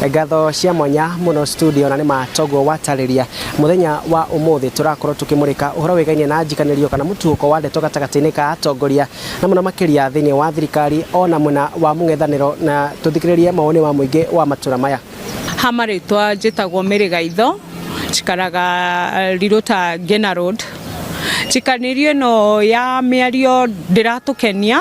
ngatho cia mwanya muno studio na ni matogo watariria muthenya wa umuthi turakorwo tukimurika uhoro wegainie na njikanirio kana mutuko wa ndeto gatagati-ini ka atongoria na muno makiria thiini wa thirikari ona mwena wa mung'ethaniro na tuthikiririe mawoni wa muingi wa matura maya. Hamaritwa njitagwo Mirigaitho cikaraga Riruta Ngina Road. Njikanirio ino ya miario ndiratukenia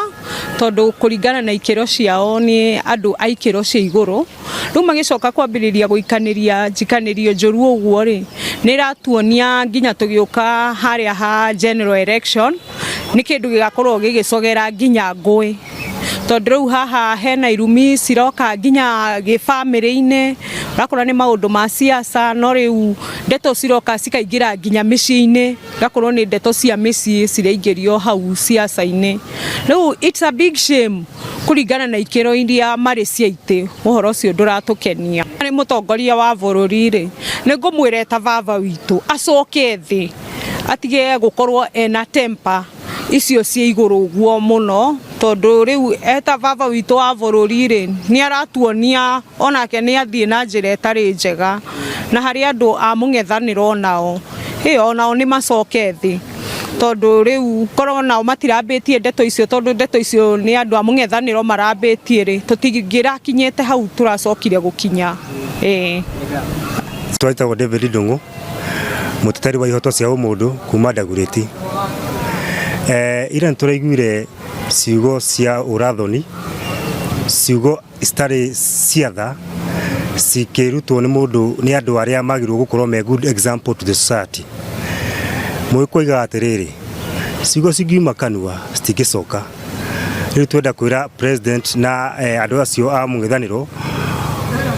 tondu kuringana na ikiro ciao ni andu a ikiro cia iguru. Riu magicoka kwambiriria guikaniria njikanirio njuru uguo ri ni ratuonia nginya tugiuka haria ha general election ni kindu gigakorwo gigicogera nginya ngui tondu riu haha hena irumi ciroka nginya gifamily-ini rakora ni maundu ma siasa no riu ndeto ciroka cikaingira nginya micii-ini gakorwo ni ndeto cia micii ciraingirio hau siasa-ini. Riu it's a big shame kuringana na ikiro iria mari ciaite uhoro ucio nduratukenia. Ni mutongoria wa bururi ri ni ngumwire ta baba witu acoke thi atige gukorwo ena temper icio cia iguru guo muno tondu riu eta baba witu wa bururi ri ni aratuonia onake ni athie na njira etari njega na hari andu a mung'ethaniro nao onao ni macoke thi tondu riu korwo nao matiraambitie ndeto icio tondu ndeto icio ni andu a mung'ethaniro marambitie ri tutingirakinyete hau turacokire gukinya. Twaitagwo David Ndungu muteteri wa ihoto cia umundu kuma Dagoretti. Ira nturaiguire ciugo cia urathoni ciugo istari ciatha cikirutwo ni mundu ni andu aria magirwo gukorwo me good example to the society. Mwikoiga atiriri ciugo cingiuma kanua citingicoka. Riu twenda kwira president na andu acio a mung'ethaniro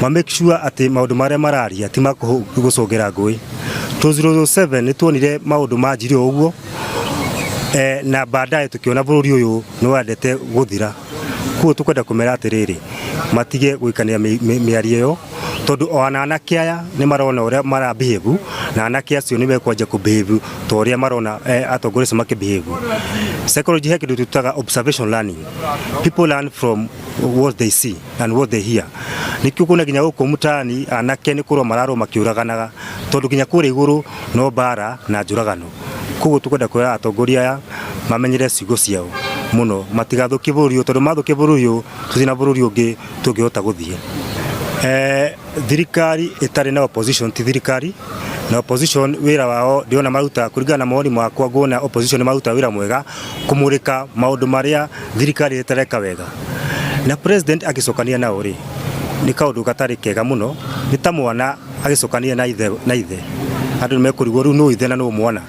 ma make sure ati maundu maria mararia ti makugucogera ngui. 2007 ni tuonire maundu manjire uguo na baadaye tukiona bururi uyu ni wandete guthira. Kuo tukwenda kumera atiriri matige guikania miario yo tondu ona anake aya ni marona uria mara behave na anake acio ni mekwanja ku behave to uria marona atongoria makibehave. Psychology he kindu tutaga observation learning. People learn from what they see and what they hear. Nikio kuna ginya guko mutani anake ni kurwo mararo makiuraganaga tondu ginya kuri iguru no bara na njuragano. Kuo tukwenda kwira atongoria aya mamenyere ciugo ciao muno matigathukie bururi tondu mathukie bururi tuthina bururi ungi tungihota guthie. Thirikari itari na opposition ti thirikari na opposition wira wao ndiona maruta kuringana na maoni makwa ngona opposition maruta wira mwega kumurika maundu maria thirikari itareka wega na president agicokania na uri ni kaundu gatari kega muno ni ta mwana agicokania na ithe andu mekurigwo ru no ithe na no mwana.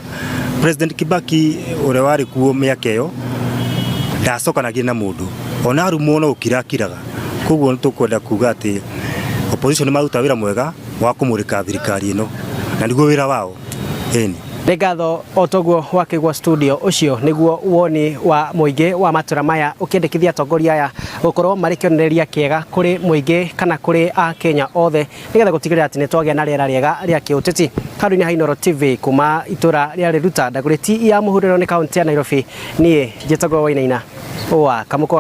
President Kibaki ure wari kuo miaka iyo ndacokanagia na mundu ona arumo no ukirakiraga. Koguo nitukwenda kuga ati opposition maruta wira mwega wa kumurika thirikari ino na niguo wira wao. Ngatho otoguo wakigwa studio ucio niguo woni wa muingi wa matura maya ukendekithia atongoria aya gukorwo mari kionereria kiega kuri muingi kana kuri a Kenya othe nigetha gutigirira ati ni twagia na riera riega ria kiuteti. Karuni Hainoro TV kuma itura ria Riruta Dagoretti ya muhuriro ni kaunti ya Nairobi. Nie njitagwo Wainaina wa Kamuko.